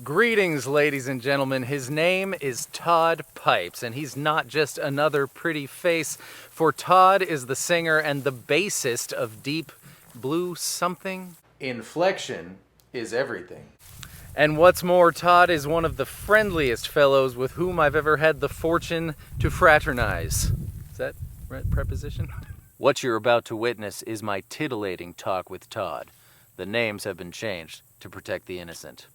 Greetings, ladies and gentlemen. His name is Todd Pipes, and he's not just another pretty face, for Todd is the singer and the bassist of Deep Blue something. Inflection is everything. And what's more, Todd is one of the friendliest fellows with whom I've ever had the fortune to fraternize. Is that right preposition? What you're about to witness is my titillating talk with Todd. The names have been changed to protect the innocent.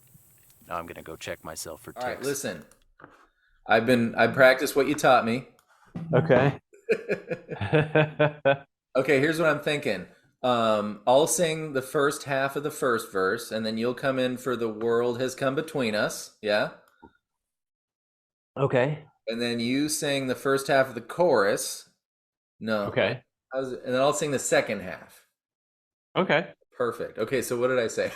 Now I'm gonna go check myself for ticks. All right, listen. I practiced what you taught me. Okay. Okay, here's what I'm thinking. I'll sing the first half of the first verse, and then you'll come in for "The World Has Come Between Us." Yeah. Okay. And then you sing the first half of the chorus. No. Okay. And then I'll sing the second half. Okay. Perfect. Okay, so what did I say?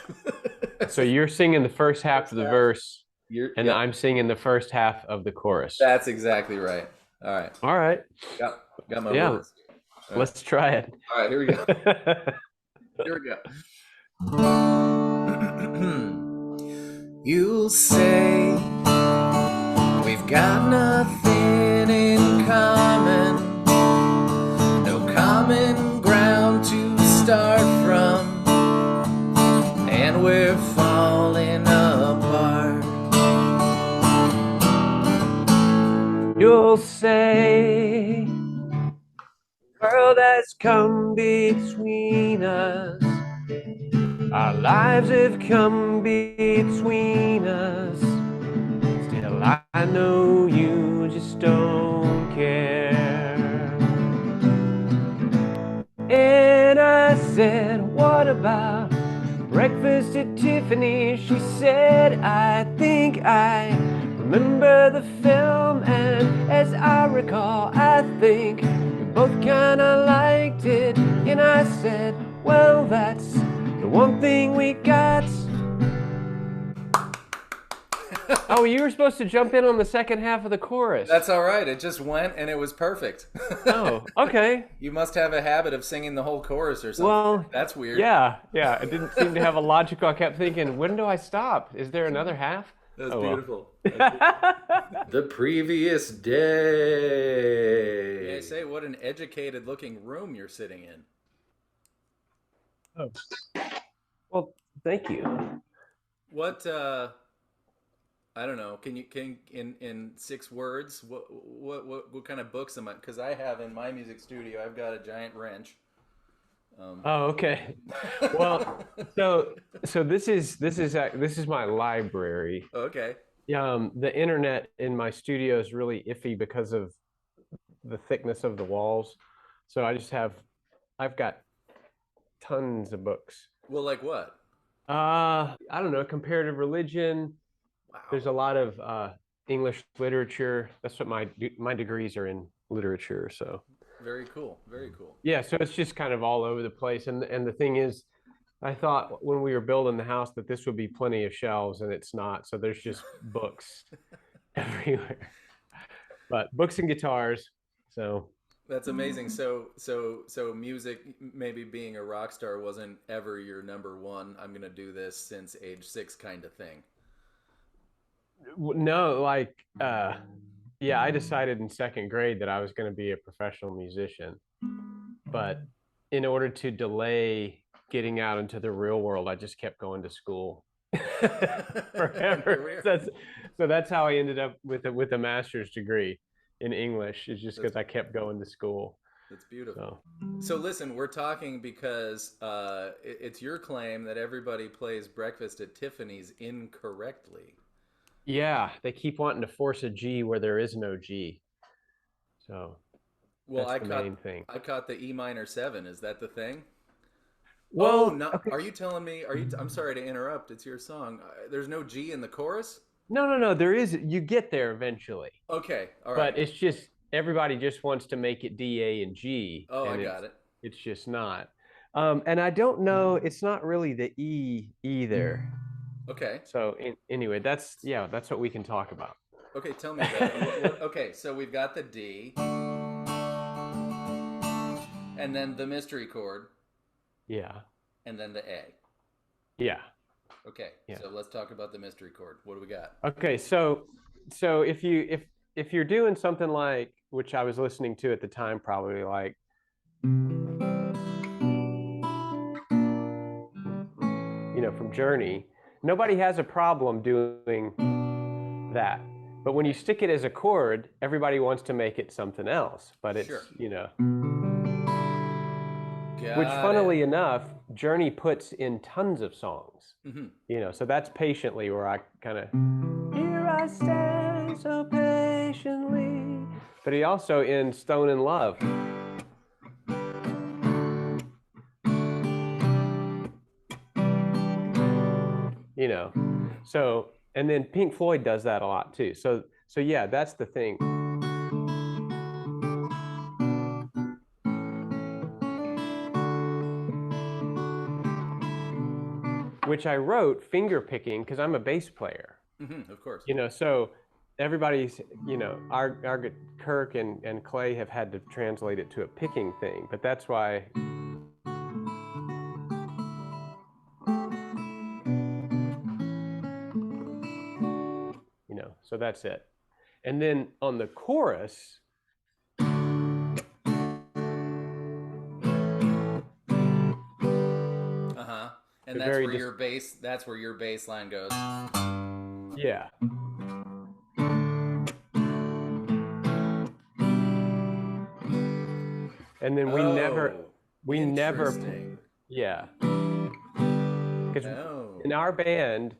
So you're singing the first half of the verse, and yep. I'm singing the first half of the chorus. That's exactly right. All right. All right. Got my words. All let's try it. All right, here we go. Here we go. You'll say we've got nothing in common, no common ground to start from, and we're falling apart. You'll say the world has come between us, our lives have come between us. Still I know you just don't care. And I said, what about Breakfast at Tiffany? She said, I think I remember the film, and as I recall, I think we both kinda liked it. And I said, well, that's the one thing we got. Oh, you were supposed to jump in on the second half of the chorus. That's all right. It just went and it was perfect. Oh, okay. You must have a habit of singing the whole chorus or something. Well, that's weird. Yeah. It didn't seem to have a logical. I kept thinking, when do I stop? Is there another half? That's beautiful. The previous day. Yeah, say what an educated looking room you're sitting in. Oh. Well, thank you. What I don't know. Can in 6 words? What kind of books am I? Because I have in my music studio, I've got a giant wrench. Oh, okay. Well, so this is my library. Okay. The internet in my studio is really iffy because of the thickness of the walls. So I've got tons of books. Well, like what? I don't know, comparative religion. Wow. There's a lot of English literature. That's what my degrees are in, literature. So very cool. Very cool. Yeah, so it's just kind of all over the place. And the thing is, I thought when we were building the house that this would be plenty of shelves, and it's not. So there's just books everywhere. But books and guitars. So that's amazing. So music, maybe being a rock star wasn't ever your number one, I'm gonna do this since age 6 kind of thing. No, yeah, I decided in 2nd grade that I was going to be a professional musician. But in order to delay getting out into the real world, I just kept going to school forever. So that's how I ended up with a master's degree in English. It's just because I kept going to school. That's beautiful. So listen, we're talking because it's your claim that everybody plays Breakfast at Tiffany's incorrectly. Yeah, they keep wanting to force a G where there is no G. So that's the main thing. I caught the E minor 7. Is that the thing? Well, no. Okay. Are you telling me? I'm sorry to interrupt. It's your song. There's no G in the chorus? No. There is. You get there eventually. Okay. All right. But it's just everybody just wants to make it D, A, and G. Oh, I got it. It's just not. And I don't know. It's not really the E either. Okay. So anyway, that's what we can talk about. Okay, tell me that. Okay, so we've got the D, and then the mystery chord. Yeah. And then the A. Yeah. Okay, Yeah. so let's talk about the mystery chord. What do we got? Okay, so if you're doing something like, which I was listening to at the time, probably like, from Journey, nobody has a problem doing that. But when you Okay, stick it as a chord, everybody wants to make it something else. But sure. it's. Which, Got it. funnily enough, Journey puts in tons of songs. So that's Patiently, where I kind of, here I stand so patiently. But he also in Stone in Love. You know, so and then Pink Floyd does that a lot too. So yeah, that's the thing. Which I wrote finger picking because I'm a bass player. Of course. So everybody's, our Kirk and Clay have had to translate it to a picking thing, but that's why. So that's it. And then on the chorus, Uh-huh. And the that's very where your bass, that's where your bass line goes. yeah. And then Oh, we never, interesting. yeah, because Oh. in our band,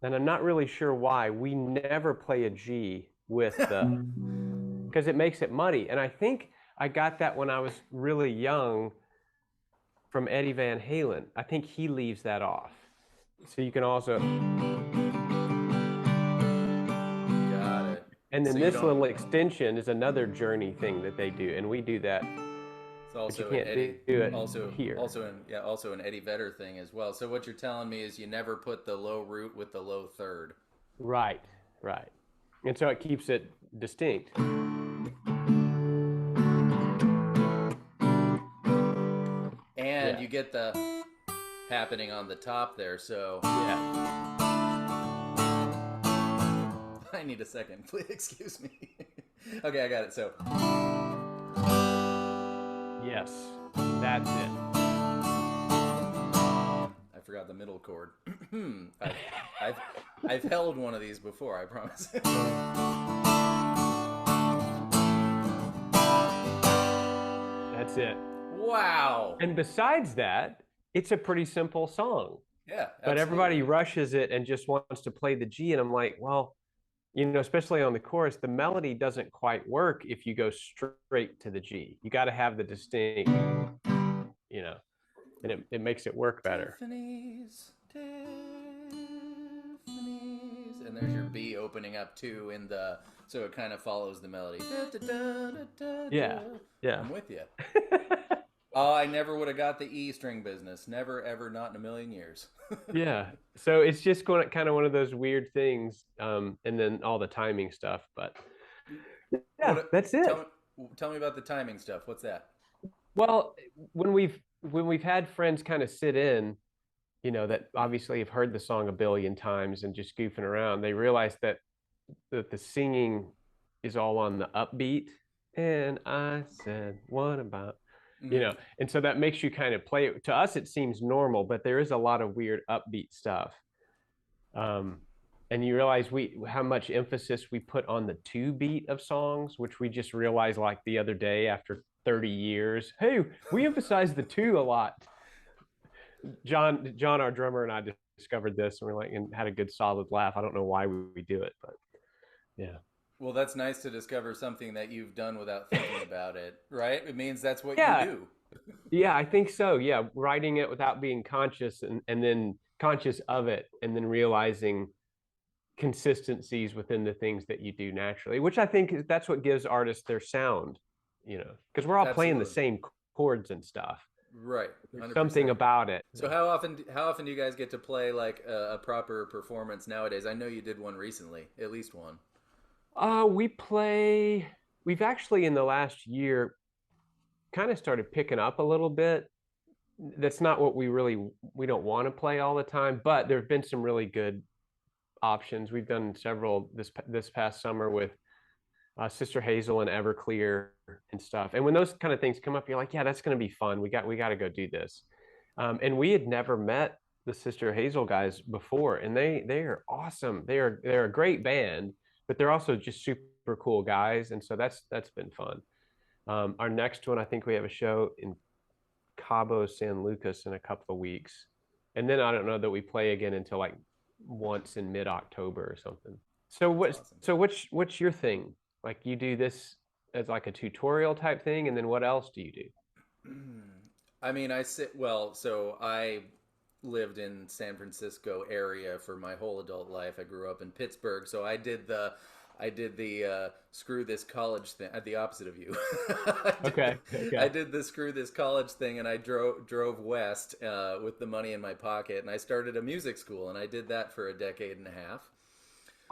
and I'm not really sure why, we never play a G with because it makes it muddy. And I think I got that when I was really young from Eddie Van Halen. I think he leaves that off. So you can also, Got it. and So then you this don't. little extension is another Journey thing that they do, and we do that, It's but you also an can't do Eddie, it also here. also an Eddie Vedder thing as well. So what you're telling me is you never put the low root with the low third. Right, right. And so it keeps it distinct. And Yeah. you get the happening on the top there. So Yeah. I need a second, please. Excuse me. Okay, I got it. So Yes. That's it. I forgot the middle chord. I've, I've I've held one of these before. I promise. That's it. Wow. And besides that, it's a pretty simple song. Yeah, But everybody absolutely. rushes it and just wants to play the G. And I'm like, well, especially on the chorus, the melody doesn't quite work if you go straight to the G. You got to have the distinct, and it makes it work better. Tiffany's, and there's your B opening up too in the, so it kind of follows the melody. Yeah. Yeah. I'm with you. Oh, I never would have got the E string business. Never, ever, not in a million years. Yeah. So it's just going kind of one of those weird things. And then all the timing stuff. But yeah, What? that's it. Tell me about the timing stuff. What's that? Well, when we've had friends kind of sit in, that obviously have heard the song a billion times and just goofing around, they realize that the singing is all on the upbeat. And I said, what about, Mm-hmm. and so that makes you kind of play it. To us, it seems normal, but there is a lot of weird upbeat stuff. Um, and you realize how much emphasis we put on the two beat of songs, which we just realized like the other day after 30 years. Hey, we emphasize the two a lot. John, our drummer, and I discovered this, and we're like, and had a good solid laugh. I don't know why we do it, but yeah. Well, that's nice to discover something that you've done without thinking about it, right? It means that's what you Yeah, do. yeah, I think so. Yeah, writing it without being conscious, and then conscious of it, and then realizing consistencies within the things that you do naturally, which I think that's what gives artists their sound, because we're all playing the Absolutely. same chords and stuff. Right. There's something 100%. about it. So how often do you guys get to play like a proper performance nowadays? I know you did one recently, at least one. We've actually in the last year kind of started picking up a little bit. that's not what we don't want to play all the time, but there have been some really good options. We've done several this past summer with Sister Hazel and Everclear and stuff. And when those kind of things come up, you're like, yeah, that's going to be fun. We got to go do this. And we had never met the Sister Hazel guys before, and they are awesome. They're a great band, but they're also just super cool guys, and so that's been fun. Our next one, I think we have a show in Cabo San Lucas in a couple of weeks, and then I don't know that we play again until like once in mid-October or something. So That's what's awesome. so what's your thing? Like you do this as like a tutorial type thing, and then what else do you do? I mean, so I lived in San Francisco area for my whole adult life. I grew up in Pittsburgh, so I did the screw this college thing, the opposite of you. Okay, I okay. did the screw this college thing, and I drove west with the money in my pocket, and I started a music school, and I did that for a decade and a half.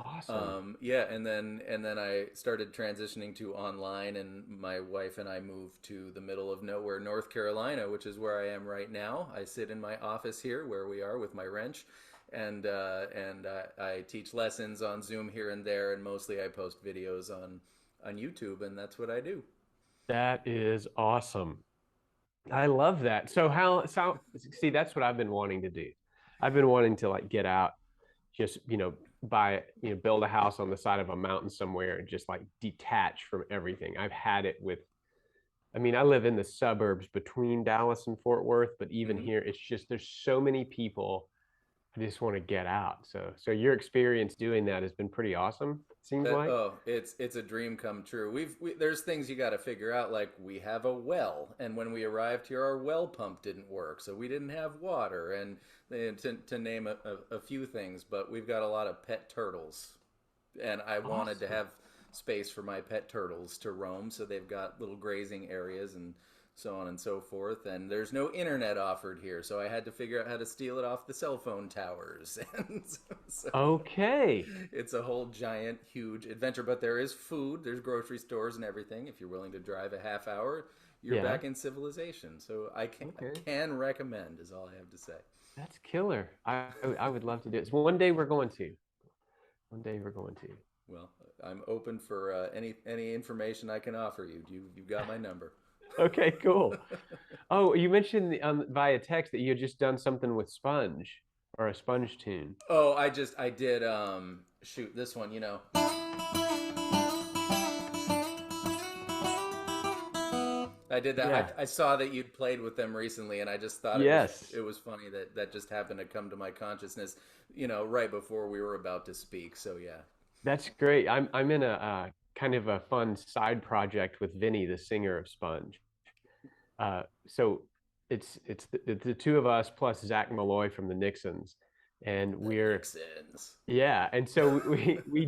Awesome. Yeah, and then I started transitioning to online, and my wife and I moved to the middle of nowhere, North Carolina, which is where I am right now. I sit in my office here, where we are with my wrench, and I teach lessons on Zoom here and there, and mostly I post videos on YouTube, and that's what I do. That is awesome. I love that. So see, that's what I've been wanting to do. I've been wanting to like get out, just, build a house on the side of a mountain somewhere and just like detach from everything. I've had it with, I mean, I live in the suburbs between Dallas and Fort Worth, but even Hmm. here, it's just there's so many people. I just want to get out. So your experience doing that has been pretty awesome, it seems That like. oh, it's a dream come true. There's things you got to figure out. Like we have a well, and when we arrived here, our well pump didn't work, so we didn't have water, and to name a few things. But we've got a lot of pet turtles, and I wanted to Awesome. have space for my pet turtles to roam, so they've got little grazing areas and so on and so forth. And there's no internet offered here, so I had to figure out how to steal it off the cell phone towers, and so Okay. it's a whole giant, huge adventure. But there is food, there's grocery stores and everything. If you're willing to drive a half hour, you're Yeah. back in civilization. So I Okay. can recommend, is all I have to say. That's killer. I would love to do it. So one day we're going to. One day we're going to. Well, I'm open for any information I can offer you. You've got my number. Okay, cool. Oh, you mentioned via text that you had just done something with Sponge or a Sponge tune. Oh, I did shoot this one. I did that. Yeah. I saw that you'd played with them recently, and I just thought it Yes. was funny that that just happened to come to my consciousness, right before we were about to speak. So yeah, That's great. I'm in a kind of a fun side project with Vinny, the singer of Sponge. So it's the two of us plus Zach Malloy from the Nixons, and the we're Nixons. yeah. And so we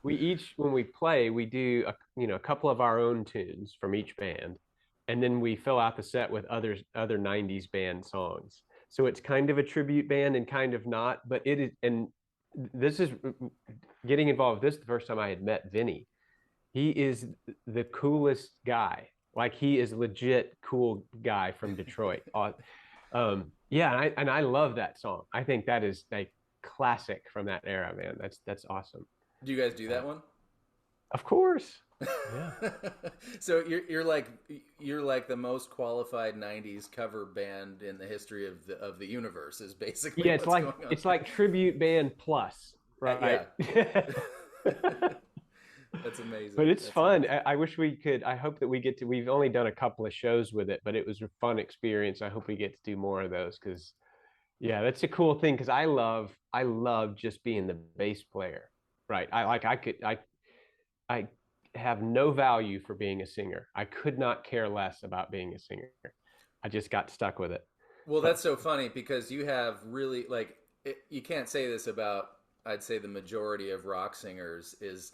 each when we play we do a couple of our own tunes from each band, and then we fill out the set with other '90s band songs. So it's kind of a tribute band and kind of not, but it is. And this is getting involved. This is the first time I had met Vinny. He is the coolest guy. Like he is legit cool guy from Detroit. Yeah, and I love that song. I think that is like classic from that era, man. That's awesome. Do you guys do Uh, that one? of course. Yeah. So you're like the most qualified '90s cover band in the history of the universe is basically Yeah, what's going on it's here. like tribute band plus, right? Yeah, that's But amazing. it's That's fun. amazing. I wish we could. I hope that we get to. We've only done a couple of shows with it, but it was a fun experience. I hope we get to do more of those because yeah, that's a cool thing because I love just being the bass player. Right. I have no value for being a singer. I could not care less about being a singer. I just got stuck with it. Well, that's But so funny because you have really you can't say this about I'd say the majority of rock singers is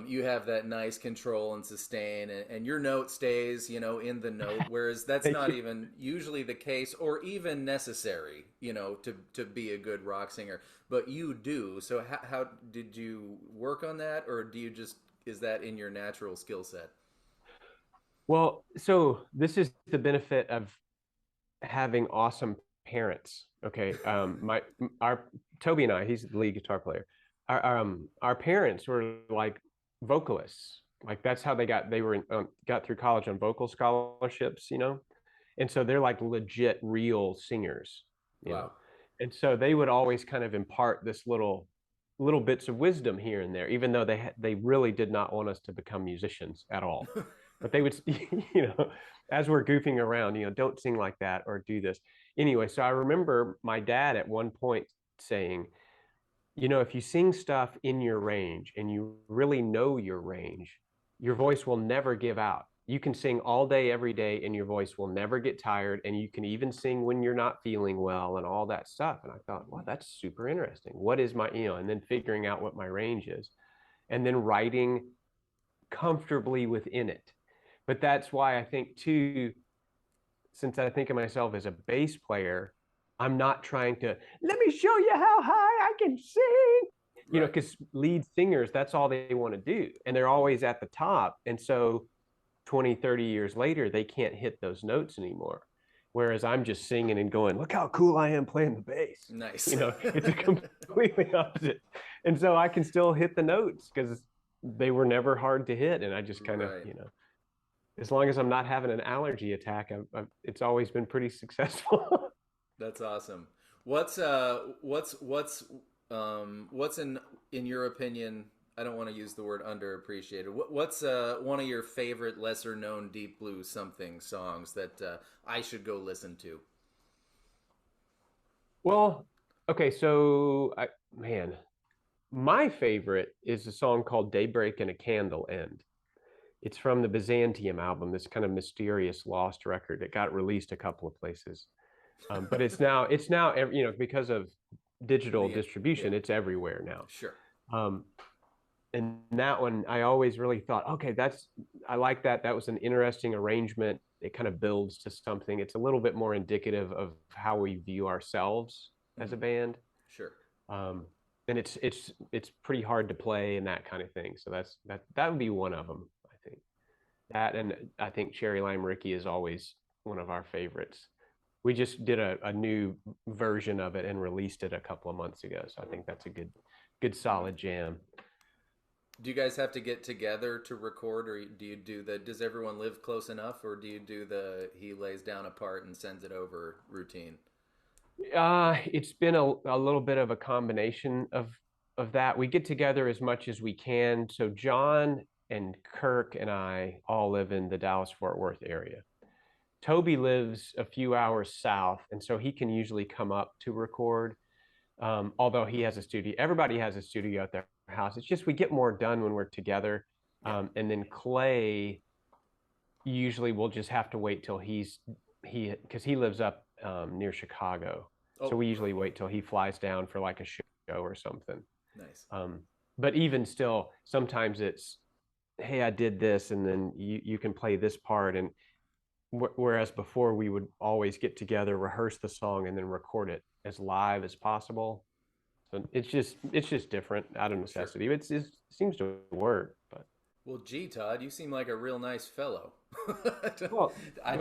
you have that nice control and sustain, and your note stays, in the note. Whereas that's thank not you. even usually the case, or even necessary, to be a good rock singer. But you do. So how did you work on that, or do you just is that in your natural skill set? Well, so this is the benefit of having awesome parents. Okay, our Toby and I, he's the lead guitar player. Our parents were like vocalists. Like that's how got through college on vocal scholarships, and so they're like legit real singers, you know. Wow. And so they would always kind of impart this little bits of wisdom here and there, even though they really did not want us to become musicians at all. But they would, as we're goofing around, don't sing like that or do this. Anyway, so I remember my dad at one point saying, if you sing stuff in your range and you really know your range, your voice will never give out. You can sing all day, every day, and your voice will never get tired. And you can even sing when you're not feeling well and all that stuff. And I thought, wow, that's super interesting. What is and then figuring out what my range is and then writing comfortably within it. But that's why I think too, since I think of myself as a bass player, I'm not trying to, let me show you how high I can sing, Right. because lead singers, that's all they want to do. And they're always at the top. And so 20, 30 years later, they can't hit those notes anymore. Whereas I'm just singing and going, look how cool I am playing the bass. Nice. It's a completely opposite. And so I can still hit the notes because they were never hard to hit. And I just kind of, Right. as long as I'm not having an allergy attack, it's always been pretty successful. That's awesome. What's in your opinion? I don't want to use the word underappreciated. What's one of your favorite lesser known deep blue something songs that I should go listen to? Well, okay, so my favorite is a song called Daybreak and a Candle End. It's from the Byzantium album, this kind of mysterious lost record that got released a couple of places. But it's now because of digital distribution, Yeah. it's everywhere now. Sure. And that one, I always really thought, okay, I like that. That was an interesting arrangement. It kind of builds to something. It's a little bit more indicative of how we view ourselves as a band. Sure. And it's pretty hard to play and that kind of thing. So that would be one of them, I think. That, and I think Cherry Lime Ricky is always one of our favorites. We just did a new version of it and released it a couple of months ago. So I think that's a good solid jam. Do you guys have to get together to record, or do you do does everyone live close enough, or do you do he lays down a part and sends it over routine? It's been a little bit of a combination of that. We get together as much as we can. So John and Kirk and I all live in the Dallas-Fort Worth area. Toby lives a few hours south, and so he can usually come up to record. Although he has a studio, everybody has a studio at their house. It's just we get more done when we're together. And then Clay, usually we'll just have to wait till because he lives up near Chicago. Oh. So we usually wait till he flies down for like a show or something. Nice. But even still, sometimes it's, hey, I did this, and then you can play this part. And whereas before we would always get together, rehearse the song, and then record it as live as possible. So it's just different out of necessity. Sure. It seems to work. But well, gee, Todd, you seem like a real nice fellow. I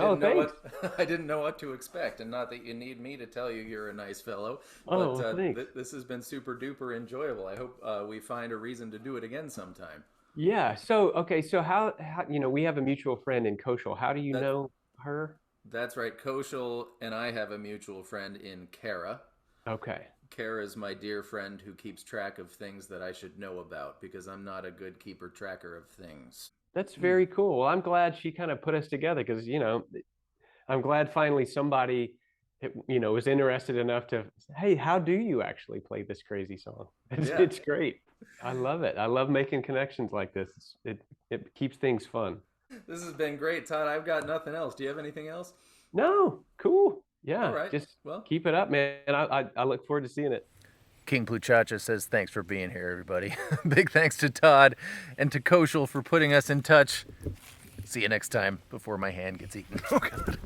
didn't know what to expect, and not that you need me to tell you you're a nice fellow. But this has been super duper enjoyable. I hope we find a reason to do it again sometime. Yeah. So okay. So how we have a mutual friend in Koshal. How do you know her? That's right. Koshal and I have a mutual friend in Kara. Okay. Kara is my dear friend who keeps track of things that I should know about because I'm not a good keeper tracker of things. That's very cool. Well, I'm glad she kind of put us together because, I'm glad finally somebody, was interested enough to, hey, how do you actually play this crazy song? It's great. I love it. I love making connections like this. It keeps things fun. This has been great, Todd. I've got nothing else. Do you have anything else? No. Cool. Yeah. All right. Just keep it up, man. I look forward to seeing it. King Pluchacha says thanks for being here, everybody. Big thanks to Todd and to Koshal for putting us in touch. See you next time before my hand gets eaten. Oh, God.